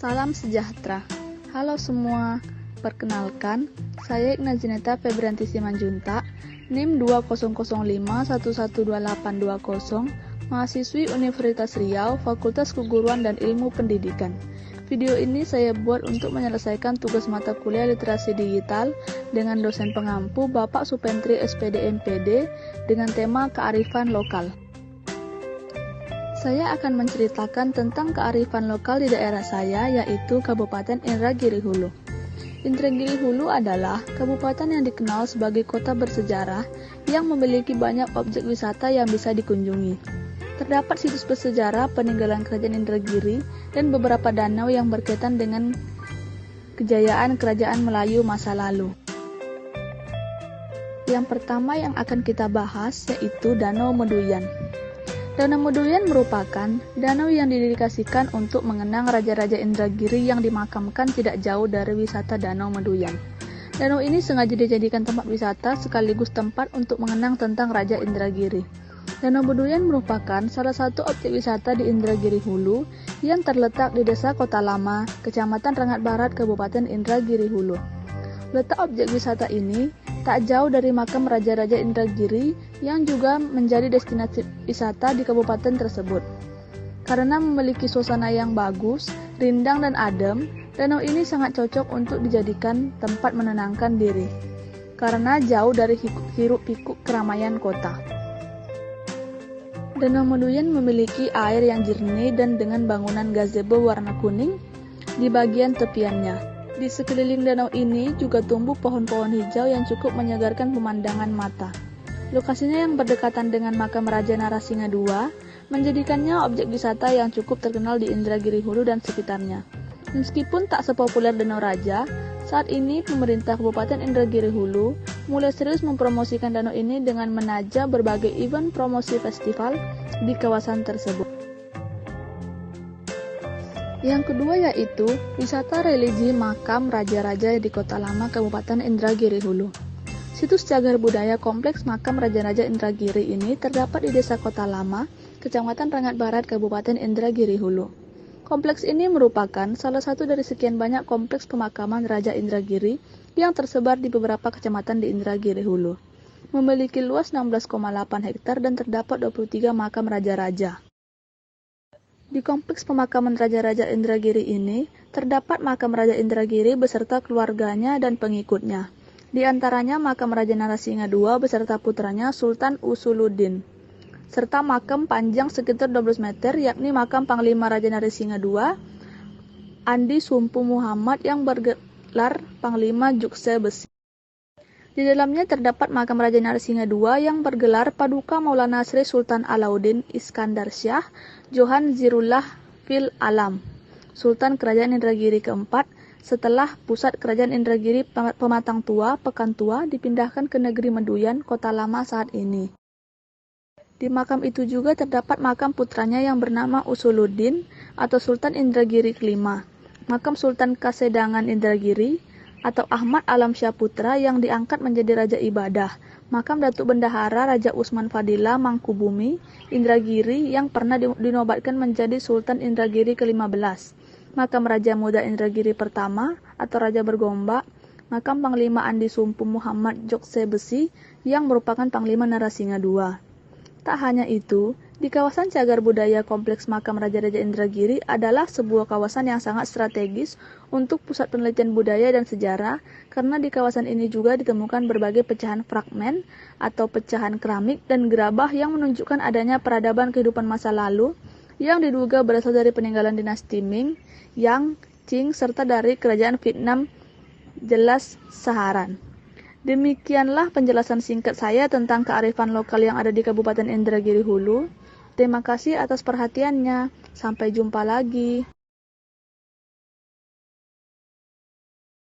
Salam sejahtera. Halo semua, perkenalkan, saya Ignazineta Febrianti Simanjuntak, NIM 2005112820, mahasiswi Universitas Riau, Fakultas Keguruan dan Ilmu Pendidikan. Video ini saya buat untuk menyelesaikan tugas mata kuliah literasi digital dengan dosen pengampu Bapak Supentri SPD MPD dengan tema kearifan lokal. Saya akan menceritakan tentang kearifan lokal di daerah saya, yaitu Kabupaten Indragiri Hulu. Indragiri Hulu adalah kabupaten yang dikenal sebagai kota bersejarah yang memiliki banyak objek wisata yang bisa dikunjungi. Terdapat situs bersejarah peninggalan Kerajaan Indragiri dan beberapa danau yang berkaitan dengan kejayaan Kerajaan Melayu masa lalu. Yang pertama yang akan kita bahas yaitu Danau Meduyan. Danau Meduyan merupakan danau yang didedikasikan untuk mengenang Raja-Raja Indragiri yang dimakamkan tidak jauh dari wisata Danau Meduyan. Danau ini sengaja dijadikan tempat wisata sekaligus tempat untuk mengenang tentang Raja Indragiri. Danau Meduyan merupakan salah satu objek wisata di Indragiri Hulu yang terletak di Desa Kota Lama, Kecamatan Rengat Barat, Kabupaten Indragiri Hulu. Letak objek wisata ini tak jauh dari makam Raja-Raja Indragiri yang juga menjadi destinasi wisata di kabupaten tersebut. Karena memiliki suasana yang bagus, rindang dan adem, danau ini sangat cocok untuk dijadikan tempat menenangkan diri. Karena jauh dari hiruk-pikuk keramaian kota. Danau Meduyan memiliki air yang jernih dan dengan bangunan gazebo warna kuning di bagian tepiannya. Di sekeliling danau ini juga tumbuh pohon-pohon hijau yang cukup menyegarkan pemandangan mata. Lokasinya yang berdekatan dengan makam Raja Narasingha II menjadikannya objek wisata yang cukup terkenal di Indragiri Hulu dan sekitarnya. Meskipun tak sepopuler Danau Raja, saat ini pemerintah Kabupaten Indragiri Hulu mulai serius mempromosikan danau ini dengan menajah berbagai event promosi festival di kawasan tersebut. Yang kedua yaitu wisata religi makam Raja-Raja di Kota Lama Kabupaten Indragiri Hulu. Situs cagar budaya kompleks makam Raja-Raja Indragiri ini terdapat di Desa Kota Lama, Kecamatan Rengat Barat, Kabupaten Indragiri Hulu. Kompleks ini merupakan salah satu dari sekian banyak kompleks pemakaman Raja Indragiri yang tersebar di beberapa kecamatan di Indragiri Hulu. Memiliki luas 16,8 hektar dan terdapat 23 makam raja-raja. Di kompleks pemakaman Raja-Raja Indragiri ini, terdapat makam Raja Indragiri beserta keluarganya dan pengikutnya. Di antaranya makam Raja Narasingha II beserta putranya Sultan Usuluddin, serta makam panjang sekitar 12 meter yakni makam Panglima Raja Narasingha II, Andi Sumpu Muhammad yang bergelar Panglima Jukse Besi. Di dalamnya terdapat makam Raja Narasingha II yang bergelar Paduka Maulana Sri Sultan Alauddin Iskandar Shah Johan Zirullah Fil Alam, Sultan Kerajaan Indragiri keempat, setelah pusat Kerajaan Indragiri Pematang Tua, Pekan Tua dipindahkan ke negeri Meduyan, Kota Lama saat ini. Di makam itu juga terdapat makam putranya yang bernama Usuluddin atau Sultan Indragiri kelima, makam Sultan Kasedangan Indragiri atau Ahmad Alam Syah Putra yang diangkat menjadi Raja Ibadah, makam Datuk Bendahara Raja Usman Fadila Mangkubumi Indragiri yang pernah dinobatkan menjadi Sultan Indragiri ke-15, makam Raja Muda Indragiri pertama atau Raja Bergombak, makam Panglima Andi Sumpu Muhammad Jokse Besi yang merupakan Panglima Narasingha II. Tak hanya itu, di kawasan cagar budaya kompleks makam Raja-Raja Indragiri adalah sebuah kawasan yang sangat strategis untuk pusat penelitian budaya dan sejarah karena di kawasan ini juga ditemukan berbagai pecahan fragmen atau pecahan keramik dan gerabah yang menunjukkan adanya peradaban kehidupan masa lalu yang diduga berasal dari peninggalan dinasti Ming, Yang, Qing, serta dari kerajaan Vietnam jelas Saharan. Demikianlah penjelasan singkat saya tentang kearifan lokal yang ada di Kabupaten Indragiri Hulu. Terima kasih atas perhatiannya. Sampai jumpa lagi.